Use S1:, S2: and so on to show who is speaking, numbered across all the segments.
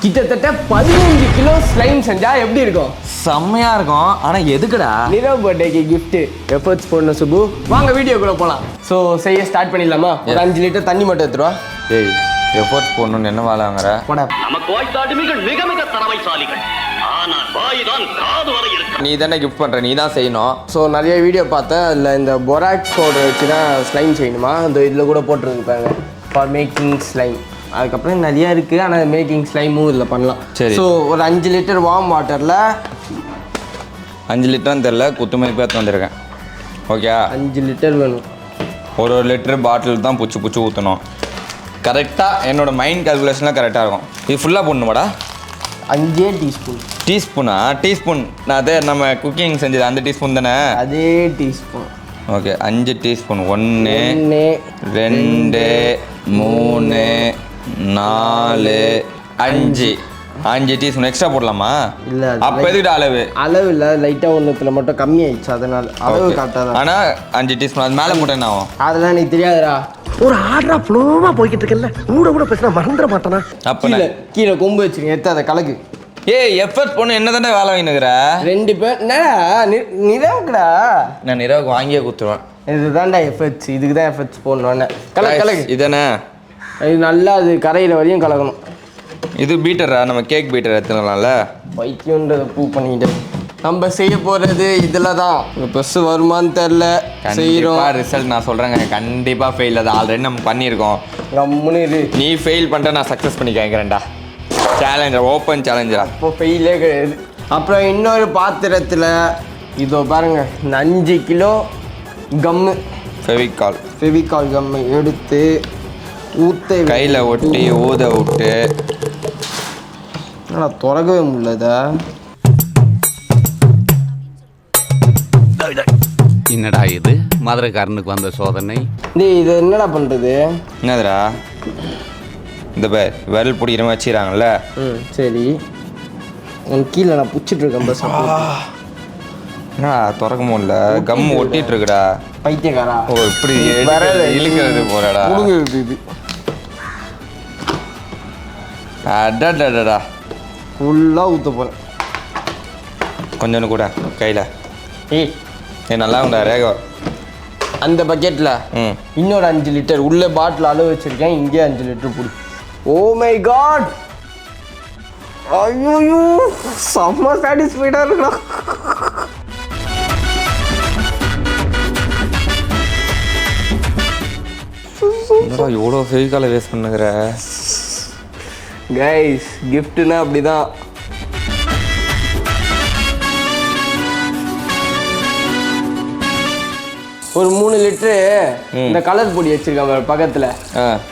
S1: கிட்டத்தட்ட 15 kilo slime செஞ்சா எப்படி இருக்கும்?
S2: செம்மையா இருக்கும். ஆனா எதுக்குடா?
S1: நிரவ் பர்த்டேக்கு கிஃப்ட் எஃபர்ட்ஸ் போடணும் சுபு. வாங்க வீடியோக்குள்ள போலாம். ஸோ செய்ய ஸ்டார்ட் பண்ணிடலாமா? ஒரு 5 லிட்டர் தண்ணி மட்டும் எடுத்துருவா.
S2: டேய் எஃபோர்ட்ஸ் போடணும்னு என்ன வேலை வாங்குற?
S1: போடா.
S3: நமக்கு வாய்த்த அடிமைகள் மிக மிக திறமைசாலிகள். ஆனால் வாயுதான் காது வரை இருக்கு.
S2: நீ தானே கிஃப்ட் பண்ற, நீ தான் செய்யணும்.
S1: ஸோ நிறைய வீடியோ பார்த்தேன். அதில் இந்த பொராக்ஸ் பவுடர் வச்சு தான் ஸ்லைம் செய்யணுமா? அந்த இதில் கூட போட்டுருப்பாங்க ஃபார் மேக்கிங் ஸ்லைம். அதுக்கப்புறம் நிறையா இருக்குது. ஆனால் மேக்கிங் ஸ்லைமும் இதில் பண்ணலாம்.
S2: சரி.
S1: ஸோ ஒரு 5 லிட்டர் வார்ம் வாட்டரில்
S2: 5 லிட்டர்னு தெரில, குத்துமதிப்பாக எடுத்து வந்திருக்கேன். ஓகே,
S1: 5 லிட்டர் வேணும்.
S2: ஒரு லிட்டர் பாட்டில் தான் புச்சு ஊற்றணும். கரெக்டாக என்னோடய மைண்ட் கால்குலேஷன்லாம் கரெக்டாக இருக்கும். இது ஃபுல்லாக போடணுமாடா?
S1: 5 டீஸ்பூன்.
S2: டீஸ்பூனா? டீஸ்பூன் நான் அதே நம்ம குக்கிங் செஞ்சது அந்த டீஸ்பூன் தானே?
S1: அதே teaspoon.
S2: Okay, 5 teaspoon. 1 2 3 4 5 teaspoon extra போடலாமா?
S1: இல்லை
S2: அப்போ எதுக்கிட்ட அளவு?
S1: அளவு இல்லை, லைட்டாக ஒன்றுத்தில் மட்டும் கம்மியாயிடுச்சு, அதனால் அளவு கரெக்டாக.
S2: ஆனால் 5 டீஸ்பூன் அது மேலே போட்டேன் ஆகும்.
S1: அதெல்லாம் எனக்கு தெரியாதுடா.
S4: ஒரு ஆர்டரா ஃப்ளோவா போய்கிட்டு இருக்கல, கூட பேசினா மறந்துட மாட்டானா?
S2: அப்போ
S1: கீழே கொம்பு வச்சுருங்க, எடுத்து அதை கலக்கு.
S2: ஏய் எஃபர்ட் பொண்ணு என்ன தானே வேலை வாங்கினுக்குற?
S1: 2 பேர் என்னடா நிறவுக்குடா.
S2: நான் நிறவுக்கு வாங்கியே கொடுத்துருவேன்.
S1: இதுதான்டா எஃபர்ட்ஸ், இதுக்கு தான் எஃபர்ட்ஸ் போடணுன்னு. கலக்கு
S2: இதானே?
S1: இது நல்லா அது கரையில் வரையும் கலக்கணும்.
S2: இது பீட்டரா? நம்ம கேக் பீட்டர் எடுத்துக்கலாம்ல.
S1: பைக்கியன்றதை ப்ரூவ் பண்ணிட்டு நம்ம செய்ய போகிறது இதில் தான். ப்ளஸ் வருமானு தெரில, செய்கிறோம்.
S2: ரிசல்ட் நான் சொல்கிறேங்க, கண்டிப்பாக ஃபெயில். அது ஆல்ரெடி நம்ம பண்ணியிருக்கோம்.
S1: கம்முன்னு இரு.
S2: நீ ஃபெயில் பண்ணிட்ட, நான் சக்ஸஸ் பண்ணி கேட்குறேன்டா. Challenger, open சேலஞ்சரா.
S1: இப்போ ஃபெயிலே கிடையாது. அப்புறம் இன்னொரு பாத்திரத்தில் இதோ பாருங்க, இந்த 5 கிலோ கம்மு ஃபெவிகால் கம்மு எடுத்து ஊற்ற
S2: கையில் ஒட்டி ஊத விட்டு.
S1: ஆனால் திறக்கவே முடியலதா.
S5: என்னடா இது மதுரைக்காரனுக்கு வந்த சோதனை?
S1: இது என்னடா பண்ணுறது?
S2: என்னதுடா? இந்த பேர் விரல் பிடிக்கிற மாதிரி வச்சுக்கிறாங்கல்ல.
S1: சரி, உன் கீழே நான் பிடிச்சிட்டு இருக்கேன். பஸ்
S2: என்னடா திறக்க முடியல, கம் ஒட்டிட்டு இருக்குடா.
S1: பைத்தியக்காரா.
S2: ஓ இப்படி இழுக்கிறது போறடா.
S1: இது
S2: அடடடடா,
S1: ஃபுல்லாக ஊற்ற போகிறேன்.
S2: கொஞ்சம் கூட கையில்.
S1: ஏய்
S2: நல்லா உண்டா ரேகா?
S1: அந்த பக்கெட்டில் இன்னொரு 5 லிட்டர் உள்ளே பாட்டில் அளவு வச்சுருக்கேன். இங்கே 5 லிட்டர் பிடி. ஓ மை காட், ஐயோ செம்ம சாட்டிஸ்ஃபைடாக இருக்குடா.
S2: எவ்வளோ ஃபெவிகாலை வேஸ்ட் பண்ணுகிற
S1: கைஸ். கிஃப்ட்னா அப்படிதான். ஒரு 3 லிட்டரு இந்த கலர் பொடி வச்சிருக்காங்க பக்கத்தில்,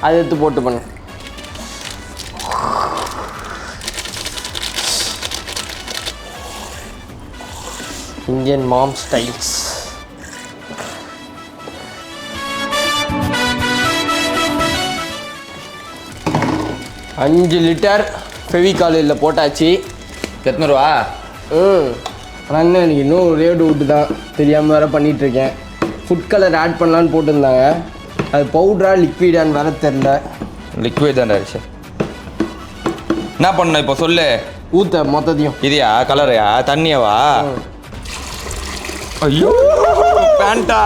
S1: அதை எடுத்து போட்டு பண்ண. இந்தியன் மாம் ஸ்டைல்ஸ். அஞ்சு லிட்டர் ஃபெவிகால் இதில் போட்டாச்சு.
S2: எத்தனை ரூபா?
S1: ஆனால் என்ன எனக்கு இன்னும் ரேடு விட்டு தான் தெரியாமல் வேறு பண்ணிகிட்ருக்கேன். ஃபுட் கலர் ஆட் பண்ணலான்னு போட்டிருந்தாங்க. அது பவுட்ரா லிக்விடான்னு வேறு தெரில.
S2: லிக்விட் தான் ஆச்சு. என்ன பண்ணணும் இப்போ சொல்லு?
S1: ஊற்ற மொத்தத்தையும்.
S2: இதையா கலரையா தண்ணியவா? ஐயோ பேண்டா,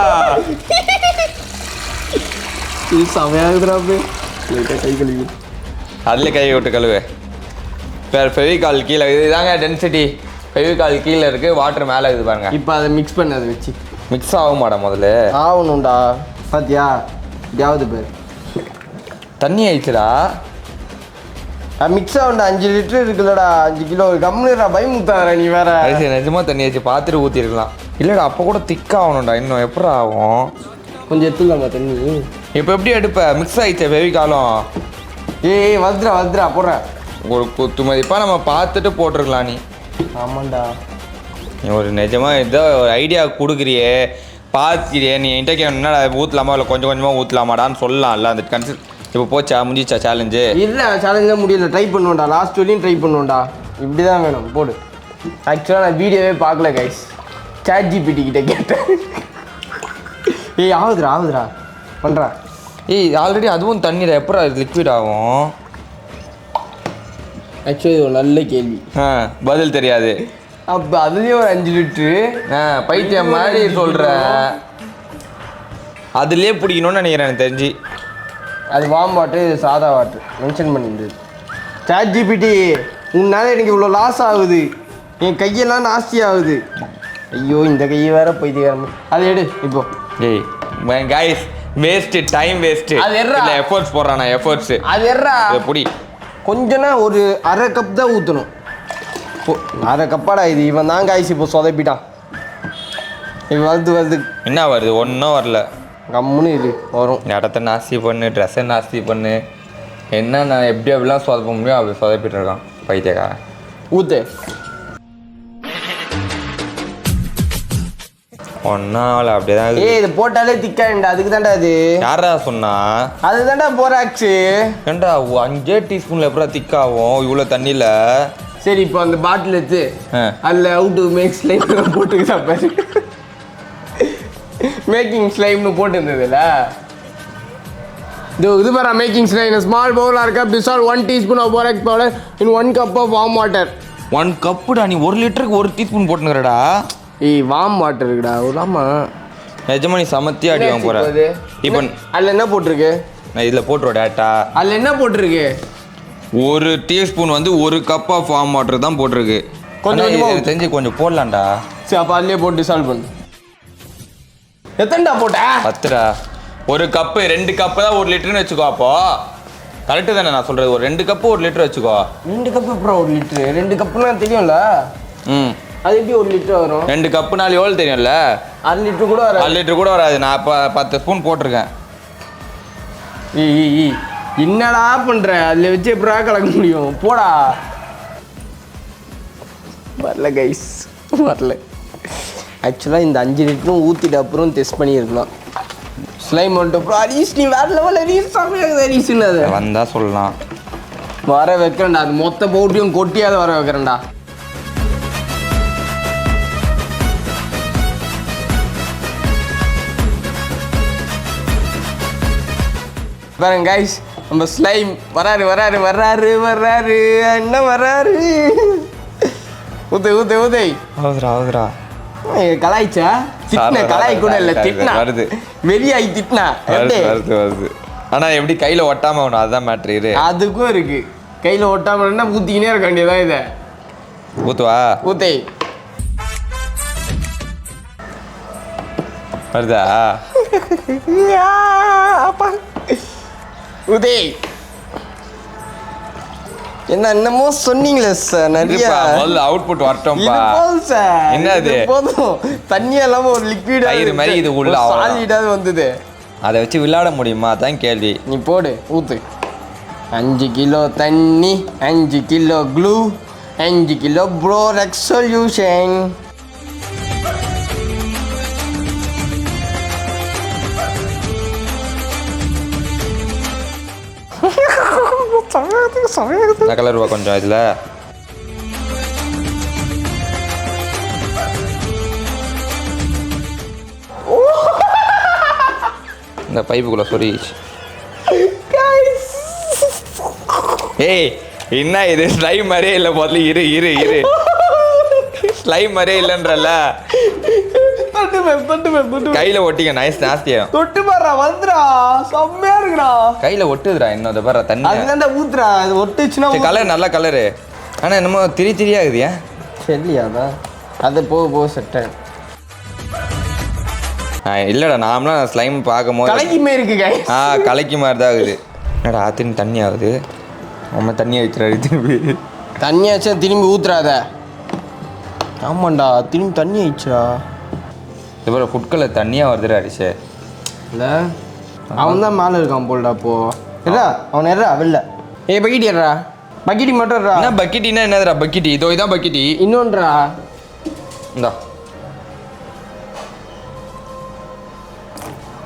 S1: இது செமையாகுதுடா. கை கழுவி
S2: அதில் கை விட்டு கழுவு. பேர் ஃபெவிகால் கீழே இதுதாங்க டென்சிட்டி. ஃபெவிகால் கீழே இருக்குது, வாட்டர் மேலே இருக்குது பாருங்க.
S1: இப்போ அதை மிக்ஸ் பண்ண, அதை வச்சு
S2: மிக்ஸ் ஆக மாட்டா முதல்ல.
S1: ஆகணும்டா. பார்த்தியா யாவது பேர்
S2: தண்ணி ஆயிடுச்சுடா.
S1: மிக்ஸ் ஆகும்டா. 5 லிட்டர் இருக்குல்லடா, 5 கிலோ கம்முடா. பயமுத்தாதா நீ வேற.
S2: நிஜமாக தண்ணி ஆச்சு, பார்த்துட்டு ஊற்றிருக்கலாம். இல்லைடா அப்போ கூட திக்காகணும்டா. இன்னும் எப்படி ஆகும்?
S1: கொஞ்சம் எடுத்துலாமா தண்ணி?
S2: இப்போ எப்படி எடுப்ப? மிக்ஸ் ஆயிடுச்சு ஃபெவிகாலும்.
S1: ஏய் வந்துடா போடுறேன்.
S2: ஒரு குத்து மதிப்பாக நம்ம பார்த்துட்டு போட்டிருக்கலாம். நீ
S1: ஆமாண்டா,
S2: நீ ஒரு நிஜமாக ஏதோ ஒரு ஐடியா கொடுக்குறியே, பார்த்துக்கிறியே. நீ என்கிட்ட என்னடா ஊற்றலாமா இல்லை கொஞ்சம் கொஞ்சமாக ஊற்றலாமாடான்னு சொல்லலாம்ல. அந்த இப்போ போச்சா, முடிஞ்சிச்சா சேலஞ்சு?
S1: இல்லை சேலஞ்சாக முடியல. ட்ரை பண்ணுவோம்டா, லாஸ்ட் வரையும் ட்ரை பண்ணுவோம்டா. இப்படி தான் வேணும் போடு. ஆக்சுவலாக நான் வீடியோவே பார்க்கல கைஸ், சாட் ஜிபிடி கிட்ட கேட்டேன். ஏய் ஆகுதுடா பண்ணுறா.
S2: ஏய் ஆல்ரெடி அதுவும் தண்ணீர் எப்போ லிக்விட் ஆகும்?
S1: ஆக்சுவலி இது ஒரு நல்ல கேள்வி.
S2: பதில் தெரியாது.
S1: அப்போ அதுலேயே ஒரு 5 லிட்ரு.
S2: பைத்தியம் மாதிரி சொல்கிற. அதுலேயே பிடிக்கணும்னு நினைக்கிறேன் எனக்கு தெரிஞ்சு.
S1: அது வார்ம் வாட்ரு, இது சாதா வாட்ரு மென்ஷன் பண்ணியிருந்தது. ChatGPT உன்னால் எனக்கு இவ்வளோ லாஸ் ஆகுது, என் கையெல்லாம் நாஸ்தி ஆகுது. ஐயோ இந்த கையை வேற பைத்தியம். அதை எடு இப்போ.
S2: ஏய் கைஸ், வேஸ்ட்டு, டைம் வேஸ்ட்டு.
S1: அது எர்ரா.
S2: இல்லை எஃபோர்ட்ஸ் போடுறான், எஃபோர்ட்ஸு.
S1: அது எர்ரா.
S2: புடி
S1: கொஞ்சனா ஒரு அரை கப் தான் ஊற்றணும். அரை கப்பாடா இது. இவன் தான் காய்ச்சி இப்போ சொதப்பிட்டான். இவன் வருது.
S2: என்ன வருது? ஒன்றும் வரல.
S1: கம்முன்னு இது வரும்.
S2: இடத்த நாஸ்தி பண்ணு, ட்ரெஸ்ஸை நாஸ்தி பண்ணு, என்ன நான் எப்படி அப்படிலாம் சொதப்ப முடியும் அப்படி சொதப்பிட்டு இருக்கான் பைத்தியக்காரன்.
S1: ஊத்து.
S2: ஒன்றால் அப்படியே தான்.
S1: இது போட்டாலே திக்காண்டா. அதுக்கு தாண்டா அது.
S2: யாரா சொன்னா?
S1: அதுதான்டா போராக்ஸு.
S2: ஏண்டா 5 டீஸ்பூனில் எப்படா திக்காகும் இவ்வளோ தண்ணியில்?
S1: சரி இப்போ அந்த பாட்டில் எடுத்து அதில் அவுட் மேக் ஸ்லைம் போட்டுக்கிட்டா பாரு. மேக்கிங் ஸ்லைம்னு போட்டுருந்ததுல இது பாரு. Making slime small bowl or cup dissolve 1 teaspoon of borax powder in 1 cup of warm water.
S2: 1 கப்புடா. நீ 1 லிட்டருக்கு 1 டீஸ்பூன் போட்டுங்கிறடா.
S1: வார்ம் வாட்டர் இருக்குடா. ஆமா
S2: நிஜமா நீ சமத்தியா அடி வாங்க போற. இப்போ
S1: அதில் என்ன போட்டிருக்கு?
S2: நான் இதில் போட்டுருவோம் டேட்டா.
S1: அதில் என்ன போட்டிருக்கு?
S2: 1 டீஸ்பூன் வந்து 1 கப் ஆஃப் வார்ம் வாட்டர் தான் போட்டிருக்கு.
S1: கொஞ்சம்
S2: தெரிஞ்சு கொஞ்சம் போடலாம்டா.
S1: சரி அப்போ அதிலே போட்டு டிசால்வ் பண்ணு. எத்தனைடா போட்ட?
S2: 10டா. 1 கப்பு 2 கப்பு தான் 1 லிட்டர்னு வச்சுக்கோ. அப்போ கரெக்டு தானே நான் சொல்கிறது? ஒரு 2 கப்பு 1 லிட்டர் வச்சுக்கோ.
S1: 2 கப்பு அப்புறம் 1 லிட்டரு? 2 கப்புனா தெரியும்ல. அது எப்படி 1 லிட்டர் வரும்?
S2: 2 கப்புனாலும் எவ்வளோ தெரியும்ல?
S1: 1/2 லிட்டர் கூட வராது.
S2: 1/2 லிட்டர் கூட வராது. நான் இப்போ 10 ஸ்பூன் போட்டிருக்கேன்.
S1: என்னடா பண்ற? அதில் வச்சு எப்படா கலக்க முடியும்? போடா. வரல கைஸ், வரல. ஆக்சுவலாக இந்த 5 லிட்டரும் ஊற்றிட்டு அப்புறம் டெஸ்ட் பண்ணியிருக்கலாம். ஸ்லைம் வந்துட்டு அப்புறம் ஹரீஷ் நீ வேற லெவல் ஹரீஷ், சாமியாக ஹரீஷ்னு அது
S2: வந்தால் சொல்லலாம்.
S1: வர வைக்கிறேன்டா. அது மொத்த பவுட்டையும் கொட்டியாவது வர வைக்கிறேன்டா. பாருங்க கைஸ், நம்ம ஸ்லைம் வராரு. என்ன வராரு? ஊதை.
S2: ஆகுதுரா.
S1: கலாய்ச்சா? திட்டின கலாய் கூட இல்லை, திட்டினா
S2: வருது.
S1: வெளியாகி திட்டினா
S2: வருது. ஆனால் எப்படி கையில் ஒட்டாமல் ஆகணும், அதுதான் மேட்ரு.
S1: அதுக்கும் இருக்கு. கையில் ஒட்டாமன்னா ஊற்றிக்கினே இருக்க வேண்டியதான். இதை
S2: ஊத்துவா.
S1: ஊத்தை.
S2: வருதா?
S1: உதே என்னமோ சொன்னீங்களே சார், நிறைய
S2: அவுட்புட் வரட்டும்பா.
S1: என்னது போதும். தண்ணி இல்லாம ஒரு லிக்விட்
S2: தயிர் மாதிரி இது உள்ள
S1: சாலிடாவது வந்தது.
S2: அதை வச்சு விளையாட முடியுமா? அதான் கேள்வி.
S1: நீ போடு, ஊத்து. 5 கிலோ தண்ணி, 5 kilo glue, 5 kilo borax solution.
S2: Colour ரூபா கொஞ்சம் இதில். இந்த பைப்புக்குள்ள சொரிச்சு. ஏய் என்ன இது? ஸ்லைம் மாதிரியே இல்லை. முதல்ல இரு ஸ்லைம் மாதிரியே இல்லைன்றல. கையில ஒட்டிக்க. நைஸ் நாஸ்தியா
S1: தொட்டு பாரு. வந்துடா, செம்மையா இருக்குடா.
S2: கையில ஒட்டுதுடா. இன்னும் பாரு தண்ணி
S1: அதுதான்டா ஊத்துறா. அது ஒட்டுச்சுன்னா
S2: கலர் நல்ல கலரு. ஆனால் என்னமோ திரியாகுது. ஏன்
S1: சரியாதான்? அது போக செட்
S2: இல்லைடா. நாமளாம் ஸ்லைம் பார்க்கும் போது
S1: கலக்கிமே இருக்கு.
S2: கலக்கி மாதிரி தான் ஆகுது. என்னடா ஆத்தின்னு தண்ணி ஆகுது. நம்ம தண்ணியை வச்சுறாரு திரும்பி.
S1: தண்ணியாச்சா திரும்பி ஊத்துறாத. ஆமாண்டா, திரும்பி தண்ணி ஆயிடுச்சுடா.
S2: இதுபோல் ஃபுட் கலர் தண்ணியாக வருதுடா அடிச்சு.
S1: இல்லை அவன் தான் மேலே இருக்கான் போல்டா. அப்போ எறா அவன் எறா வெளில. பக்கெட்டி எறா. பக்கெட்டி மட்டும் எறா.
S2: என்ன பக்கெட்டினா என்னதுடா? பக்கெட்டி இதோ இதான் பக்கெட்டி.
S1: இன்னொன்றா
S2: இந்தா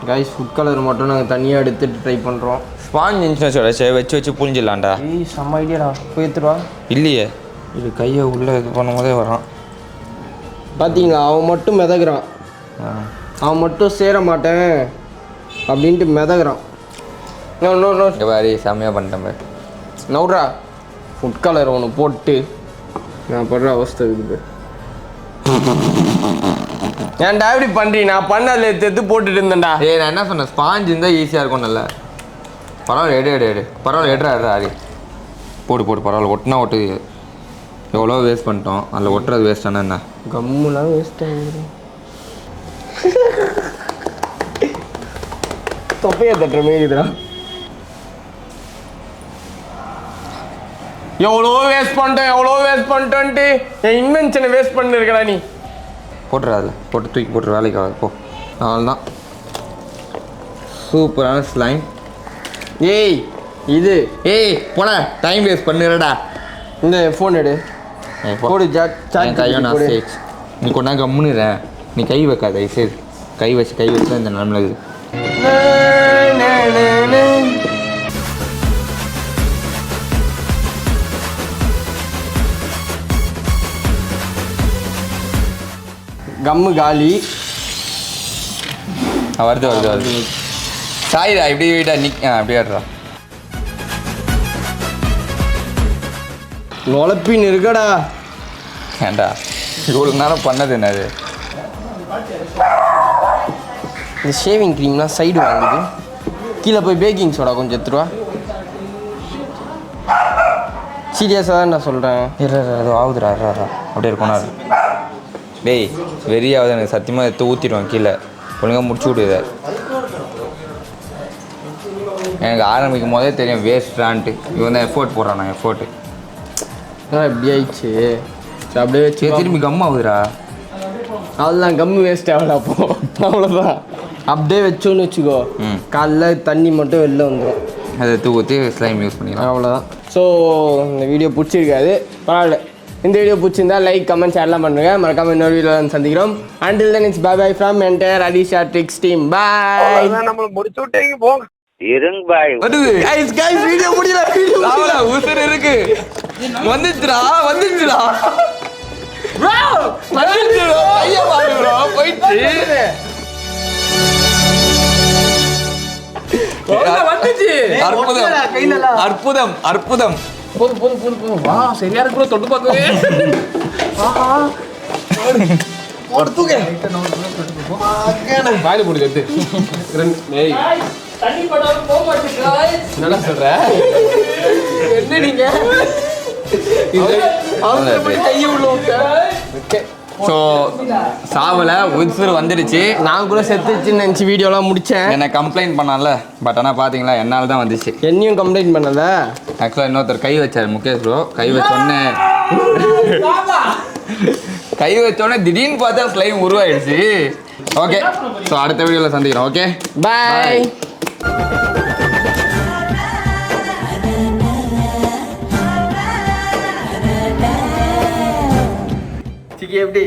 S1: கைஸ், ஃபுட் கலர் மட்டும் நாங்கள் தனியாக எடுத்துட்டு ட்ரை பண்ணுறோம்.
S2: ஸ்பாஞ்ச் இருந்துச்சுன்னா வச்சு புரிஞ்சிடலாம்டா.
S1: செம்ம ஐடியாடா. போய் எடுத்துருவா.
S2: இல்லையே, இது கையை உள்ளே இது பண்ணும்போதே வரான்.
S1: பார்த்தீங்களா? அவன் மட்டும் மிதகுறான். அவன் மட்டும் சேர மாட்டேன் அப்படின்ட்டு மிதகுறான்.
S2: இங்கே பாரு, செம்மையாக பண்ணிட்டேன் பாரு.
S1: நவுட்ரா. ஃபுட் கலர் ஒன்று போட்டு நான் படுற அவஸ்தை இருக்குது. ஏன்டா இப்படி பண்ணுறீ? நான் பண்ணல எடுத்து போட்டுட்டு இருந்தேன்டா.
S2: ஏய் நான் என்ன சொன்னேன், ஸ்பாஞ்ச் இருந்தால் ஈஸியாக இருக்கும். நல்ல பரவாயில்ல, எடு பரவாயில்ல, எடுறா அரி போடு பரவாயில்ல. ஒட்டினா ஒட்டு எவ்வளோ வேஸ்ட் பண்ணிட்டோம். அதில் ஒட்டுறது வேஸ்ட் ஆனால் என்ன
S1: கம்முலாம் வேஸ்ட் ஆகிடும். தொப்பையை தட்டுற மாரி இருக்குதுடா. எவ்வளோ வேஸ்ட் பண்ணிட்டோன்ட்டு என் இன்வென்ஷனை வேஸ்ட் பண்ணிருக்கடா நீ.
S2: போட்டுரு, அதில் போட்டு தூக்கி போட்டுரு, வேலைக்கு ஆகாது போ. அவ்வளோதான், சூப்பரான ஸ்லைம்.
S1: இது
S2: போடா, டைம் வேஸ்ட் பண்ணுறடா.
S1: இந்த ஃபோன் எடு, போடு.
S2: கையோ நான் சேச். நீ கொண்டா கம்முன்னுறேன், நீ கை வைக்காத சரி. கை வச்சு தான் இந்த நிலமில் இது.
S1: கம்மு காலி.
S2: வருது. சாயிடா இப்படி வீடா அப்படியே ஆடுறா.
S1: நுழப்பின்னு இருக்கடா.
S2: ஏண்டா இவ்வளோ நேரம் பண்ணது என்னது?
S1: இந்த ஷேவிங் க்ரீம்லாம் சைடு வாங்குது. கீழே போய் பேக்கிங் சோடா கொஞ்சம் எடுத்துருவா. சீரியஸாக தான் நான் சொல்கிறேன்.
S2: அது ஆகுதுடா அப்படியே இருக்கணும். டேய் வெறியாவது எனக்கு சத்தியமாக எடுத்து ஊற்றிடுவேன் கீழே. ஒழுங்காக முடிச்சு விடுது. எனக்கு ஆரம்பிக்கும் போதே தெரியும் வேஸ்ட்ரான்ட்டு. இவன் தான் எஃபோர்ட் போடுறான். நான் எஃபோர்ட்டு
S1: இப்படி ஆயிடுச்சு. அப்படியே வச்சு
S2: திரும்பி கம் ஆகுதுடா.
S1: அதெல்லாம் கம்மு வேஸ்ட் ஆகல. அப்போ அவ்வளோதான். அப்படியே வச்சோன்னு வச்சுக்கோ, காலைல தண்ணி மட்டும் வெளில வந்துடும்.
S2: அதை எடுத்து ஊற்றி ஸ்லைம் யூஸ் பண்ணிக்கலாம்.
S1: அவ்வளோதான். ஸோ இந்த வீடியோ பிடிச்சிருக்காது, பரவாயில்ல. இந்த வீடியோ பிடிச்சிருந்தா லைக், கமெண்ட், ஷேர்லாம் பண்ணுங்க. மறக்காம இன்னொரு வீடியோவில் சந்திக்கிறோம். Until then it's bye from entire Adisha Tricks team. Bye.
S4: நம்மள முடிச்சு விட்டீங்க போங்க.
S3: இருங்க பாய்.
S1: guys வீடியோ முடியல.
S2: ஊசர் இருக்கு. வந்துச்சுடா bro. வந்துச்சுடா. ஐயா பாரு bro. போயிடுச்சு. வந்துச்சு. அற்புதம்.
S1: போதும். வா, சரியா இருக்கு bro. தொட்டு பார்க்கவே. தூக்கு. வாயில போடுது. தண்ணி படாம போக மாட்டேங்குது. நல்லா சொல்ற. என்ன நீங்க? கையை உள்ள விட்ட.
S2: ஸோ சாவலை உசுறு வந்துடுச்சு.
S1: நான் கூட செத்துச்சுன்னு நினச்சி வீடியோலாம் முடித்தேன்.
S2: என்னை கம்ப்ளைண்ட் பண்ணால, பட் ஆனால் பார்த்தீங்களா என்னால் தான் வந்துச்சு.
S1: என்னையும் கம்ப்ளைண்ட் பண்ணல.
S2: ஆக்சுவலாக இன்னொருத்தர் கை வச்சார், முகேஷ் ப்ரோ. கை வச்சோடனே திடீர்னு பார்த்தா ஸ்லைம் உருவாயிடுச்சு. ஓகே, ஸோ அடுத்த வீடியோவில் சந்திக்கிறோம். ஓகே,
S1: பாய். எப்படி